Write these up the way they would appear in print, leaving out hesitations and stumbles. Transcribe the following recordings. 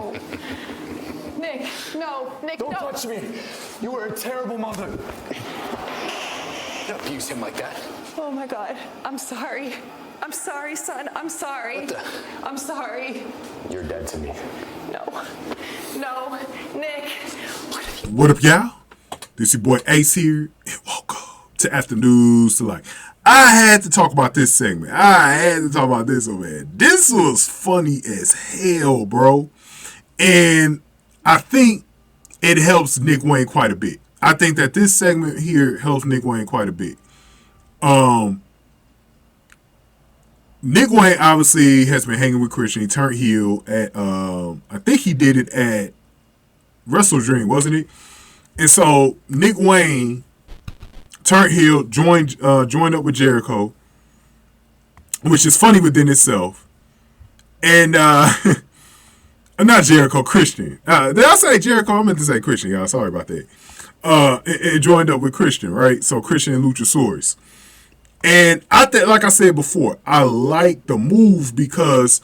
No. Nick, no. Nick, Don't no. touch me. You were a terrible mother. Don't abuse him like that. Oh my God. I'm sorry. I'm sorry, son. I'm sorry. What the? I'm sorry. You're dead to me. No. No. Nick. What up, y'all? This your boy Ace here, and welcome to Afternoons to Like. I had to talk about this segment. I had to talk about this one, man. This was funny as hell, bro. And I think it helps Nick Wayne quite a bit. I think that this segment here helps Nick Wayne quite a bit. Nick Wayne obviously has been hanging with Christian. He turned heel at, I think he did it at Wrestle Dream, wasn't it? And so Nick Wayne turned heel, joined up with Jericho, which is funny within itself. And not Jericho, Christian. Did I say Jericho? I meant to say Christian, y'all. Sorry about that. And joined up with Christian, right? So Christian and Luchasaurus. And I think, like I said before, I like the move because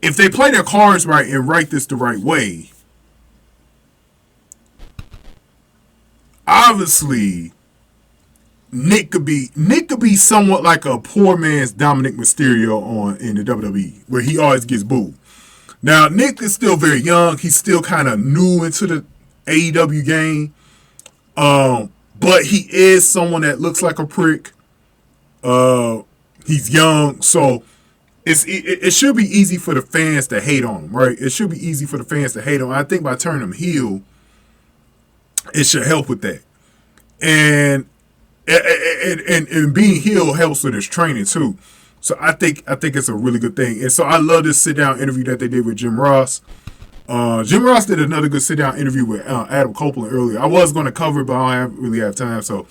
if they play their cards right and write this the right way, obviously Nick could be somewhat like a poor man's Dominic Mysterio in the WWE, where he always gets booed. Now Nick is still very young; he's still kind of new into the AEW game, but he is someone that looks like a prick. He's young, so it should be easy for the fans to hate on him, right? It should be easy for the fans to hate on him. I think by turning him heel, it should help with that. And being heel helps with his training too. So I think it's a really good thing. And so I love this sit down interview that they did with Jim Ross. Jim Ross did another good sit down interview with Adam Copeland earlier. I was going to cover it, but I don't really have time. So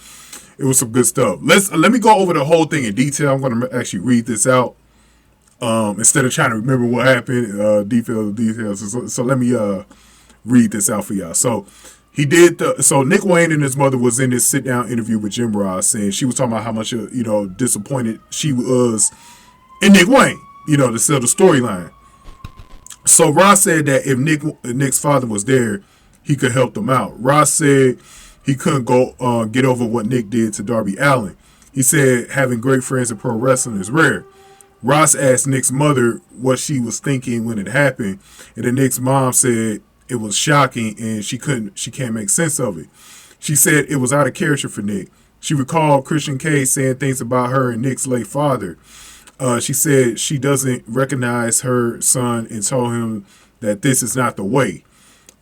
it was some good stuff. Let me go over the whole thing in detail. I'm going to actually read this out instead of trying to remember what happened. Details. So let me read this out for y'all. So so Nick Wayne and his mother was in this sit down interview with Jim Ross, and she was talking about how much disappointed she was in Nick Wayne, to sell the storyline. So Ross said that if Nick's father was there, he could help them out. Ross said he couldn't go get over what Nick did to Darby Allin. He said having great friends in pro wrestling is rare. Ross asked Nick's mother what she was thinking when it happened, and then Nick's mom said it was shocking and she can't make sense of it. She said it was out of character for Nick. She recalled Christian Cage saying things about her and Nick's late father. She said she doesn't recognize her son and told him that this is not the way.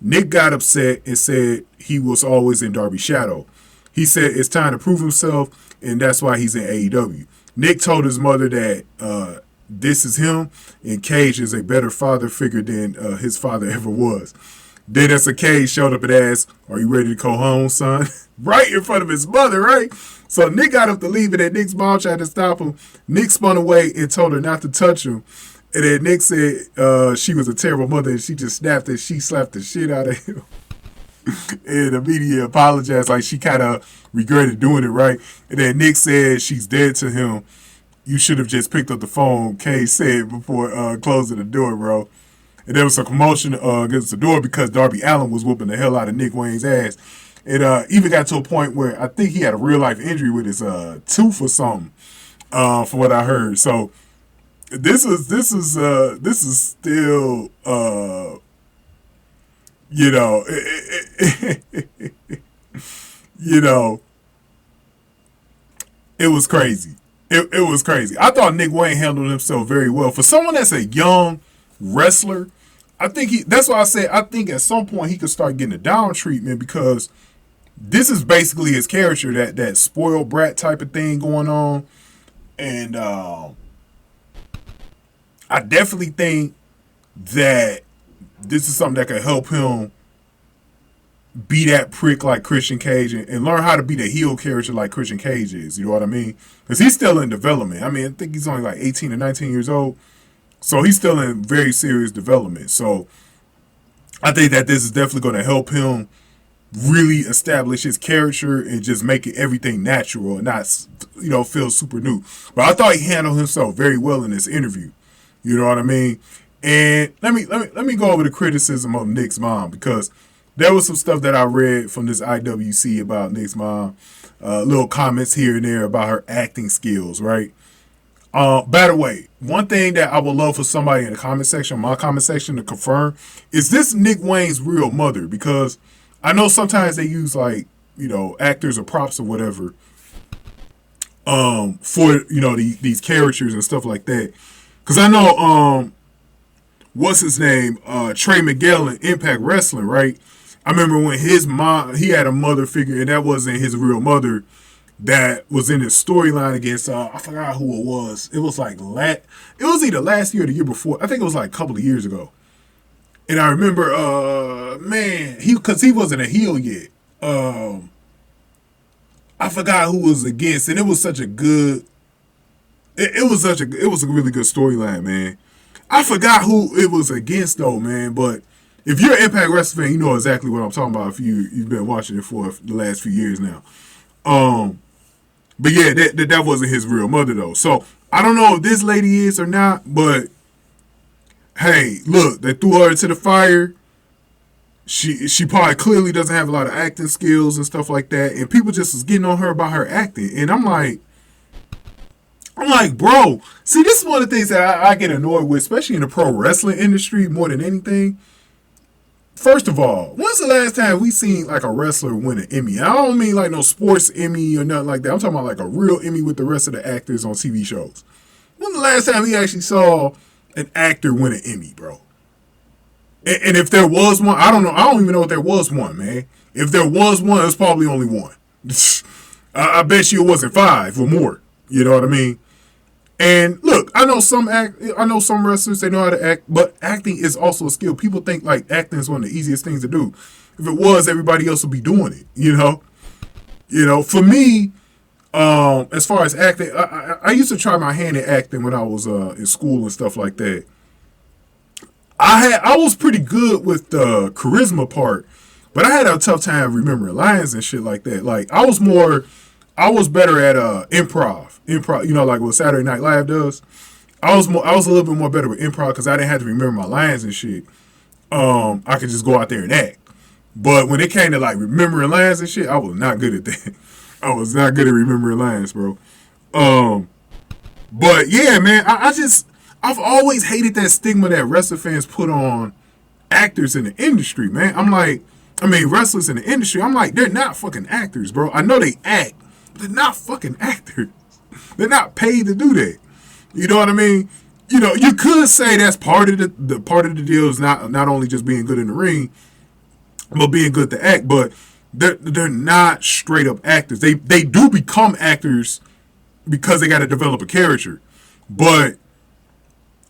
Nick got upset and said he was always in Darby's shadow. He said it's time to prove himself, and that's why he's in AEW. Nick told his mother that this is him, and Cage is a better father figure than his father ever was. Then as Cage showed up and asked, "Are you ready to go home, son?" Right in front of his mother, right? So Nick got up to leave, and then Nick's mom tried to stop him. Nick spun away and told her not to touch him. And then Nick said she was a terrible mother, and she just snapped and she slapped the shit out of him. And the media apologized, like she kind of regretted doing it, right? And then Nick said she's dead to him. You should have just picked up the phone, Cage said before closing the door, bro. And there was a commotion against the door because Darby Allin was whooping the hell out of Nick Wayne's ass. It even got to a point where I think he had a real life injury with his tooth or something, from what I heard. So this is still it was crazy. It was crazy. I thought Nick Wayne handled himself very well. For someone that's a young wrestler, I think that's why I say I think at some point he could start getting a down treatment, because this is basically his character, that spoiled brat type of thing going on. And I definitely think that this is something that could help him be that prick like Christian Cage and learn how to be the heel character like Christian Cage is. You know what I mean? Because he's still in development. I mean, I think he's only like 18 or 19 years old. So he's still in very serious development. So I think that this is definitely going to help him really establish his character and just make it everything natural and not, feel super new. But I thought he handled himself very well in this interview. You know what I mean? And let me go over the criticism of Nick's mom, because there was some stuff that I read from this IWC about Nick's mom. Little comments here and there about her acting skills, right? By the way, one thing that I would love for somebody in the comment section, my comment section, to confirm, is this Nick Wayne's real mother? Because I know sometimes they use, like, you know, actors or props or whatever for, you know, these characters and stuff like that. Because I know, what's his name? Trey Miguel in Impact Wrestling, right? I remember when his mom, he had a mother figure, and that wasn't his real mother, that was in his storyline against, I forgot who it was. It was like, it was either last year or the year before. I think it was like a couple of years ago. And I remember, man, because he wasn't a heel yet. I forgot who was against, and it was such a good, it was a really good storyline, man. I forgot who it was against though, man. But if you're an Impact Wrestling fan, you know exactly what I'm talking about. If you've been watching it for the last few years now. But yeah, that wasn't his real mother though. So I don't know if this lady is or not, but hey, look, they threw her into the fire. She probably clearly doesn't have a lot of acting skills and stuff like that, and people just was getting on her about her acting, and I'm like, bro, see, this is one of the things that I get annoyed with, especially in the pro wrestling industry more than anything. First of all, when's the last time we seen like a wrestler win an Emmy? I don't mean like no sports Emmy or nothing like that. I'm talking about like a real Emmy with the rest of the actors on TV shows. When's the last time we actually saw an actor win an Emmy, bro? And if there was one, I don't know. I don't even know if there was one, man. If there was one, it's probably only one. I bet you it wasn't 5 or more. You know what I mean? And look, I know some wrestlers, they know how to act, but acting is also a skill. People think like acting is one of the easiest things to do. If it was, everybody else would be doing it. You know, for me, as far as acting, I used to try my hand at acting when I was in school and stuff like that. I was pretty good with the charisma part, but I had a tough time remembering lines and shit like that. Like I was better at improv, you know, like what Saturday Night Live does. I was a little bit more better with improv because I didn't have to remember my lines and shit. I could just go out there and act. But when it came to like remembering lines and shit, I was not good at that. I was not good at remembering lines, bro. But yeah, man, I've always hated that stigma that wrestling fans put on actors in the industry, man. Wrestlers in the industry. I'm like, they're not fucking actors, bro. I know they act, but they're not fucking actors. They're not paid to do that. You know what I mean? You know, you could say that's part of the part of the deal is not only just being good in the ring, but being good to act. But they're not straight up actors. They do become actors because they got to develop a character, but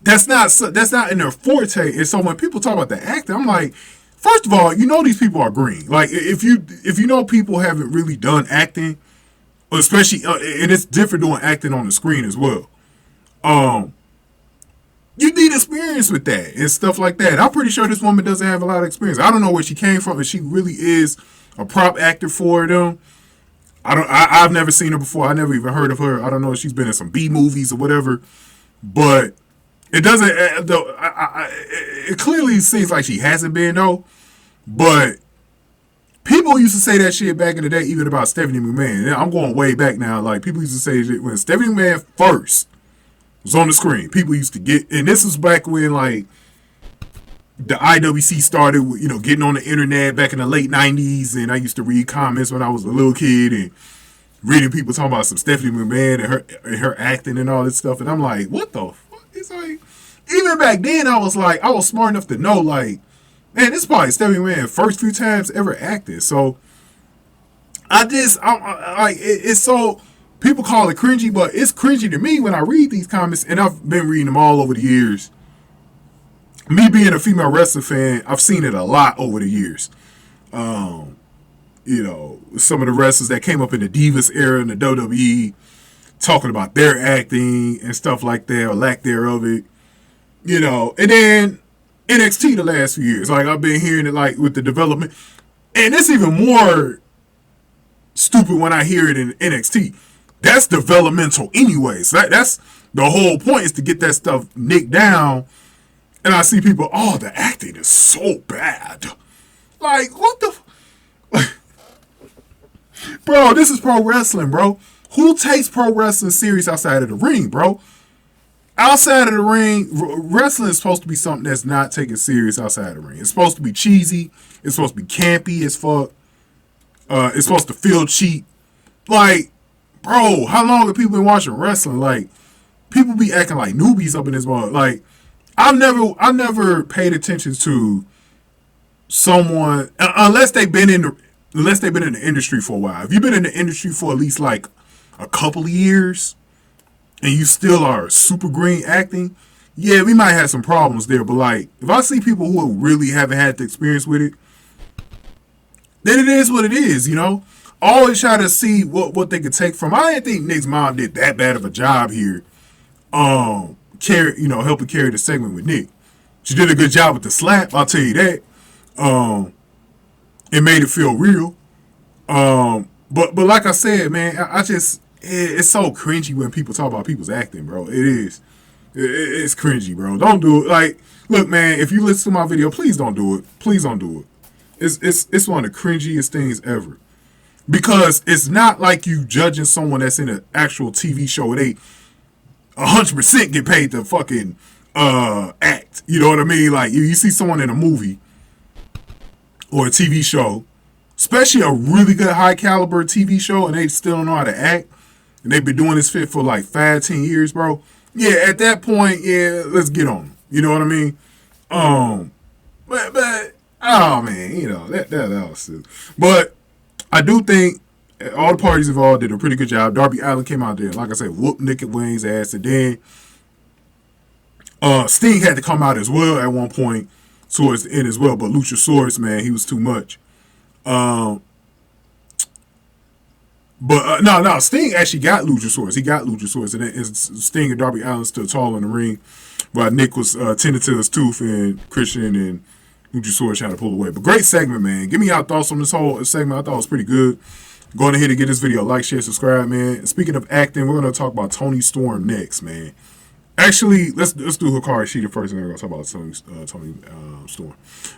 that's not in their forte. And so when people talk about the acting, I'm like, first of all, you know these people are green. Like if you know people haven't really done acting, especially and it's different doing acting on the screen as well. You need experience with that and stuff like that. I'm pretty sure this woman doesn't have a lot of experience. I don't know where she came from, if she really is a prop actor for them. I've never seen her before. I never even heard of her. I don't know if she's been in some B movies or whatever, but it doesn't. It clearly seems like she hasn't been though. But people used to say that shit back in the day, even about Stephanie McMahon. I'm going way back now. Like people used to say shit when Stephanie McMahon first was on the screen. People used to get, and this was back when like the IWC started, you know, getting on the internet back in the late 90s, and I used to read comments when I was a little kid and reading people talking about some Stephanie McMahon and her acting and all this stuff, and I'm like, what the fuck? It's like, even back then I was smart enough to know, like, man, this is probably Stephanie McMahon's first few times ever acted. So it's so, people call it cringy, but it's cringy to me when I read these comments, and I've been reading them all over the years. Me being a female wrestling fan, I've seen it a lot over the years. You know, some of the wrestlers that came up in the Divas era in the WWE talking about their acting and stuff like that, or lack thereof it. You know, and then NXT the last few years. Like, I've been hearing it, like, with the development. And it's even more stupid when I hear it in NXT. That's developmental anyways. That's the whole point, is to get that stuff nicked down and I see people, oh, the acting is so bad. Like, what the... Bro, this is pro wrestling, bro. Who takes pro wrestling serious outside of the ring, bro? Outside of the ring, wrestling is supposed to be something that's not taken serious outside the ring. It's supposed to be cheesy. It's supposed to be campy as fuck. It's supposed to feel cheap. Like, bro, how long have people been watching wrestling? Like, people be acting like newbies up in this mode. Like, I've never paid attention to someone unless they've been in the industry for a while. If you've been in the industry for at least like a couple of years and you still are super green acting, yeah, we might have some problems there. But like, if I see people who really haven't had the experience with it, then it is what it is, you know? Always try to see what they could take from. I didn't think Nick's mom did that bad of a job here. Helping carry the segment with Nick. She did a good job with the slap, I'll tell you that. It made it feel real. But like I said, man, it's so cringy when people talk about people's acting, bro. It is. It's cringy, bro. Don't do it. Like, look, man, if you listen to my video, please don't do it. Please don't do it. It's one of the cringiest things ever. Because it's not like you judging someone that's in an actual TV show where they 100% get paid to fucking act. You know what I mean? Like, you see someone in a movie or a TV show, especially a really good high caliber TV show, and they still don't know how to act, and they've been doing this fit for like 5-10 years, bro. Yeah, at that point, yeah, let's get on them. You know what I mean? But oh man, you know, that was silly. But I do think all the parties involved did a pretty good job. Darby Allin came out there, like I said, whooped Nick Wayne's ass, and then Sting had to come out as well at one point towards the end as well. But Luchasaurus, man, he was too much. No, Sting actually got Luchasaurus. He got Luchasaurus, and then Sting and Darby Allin stood tall in the ring, while Nick was tending to his tooth, and Christian and Luchasaurus trying to pull away. But great segment, man. Give me your thoughts on this whole segment. I thought it was pretty good. Go ahead and get this video, like, share, subscribe, man. Speaking of acting, we're going to talk about Toni Storm next, man. Actually, let's do Hikaru Shida first, and then we're going to talk about Toni Storm.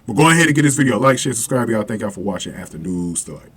But go ahead and get this video, like, share, subscribe, y'all. Thank y'all for watching After News. Still like.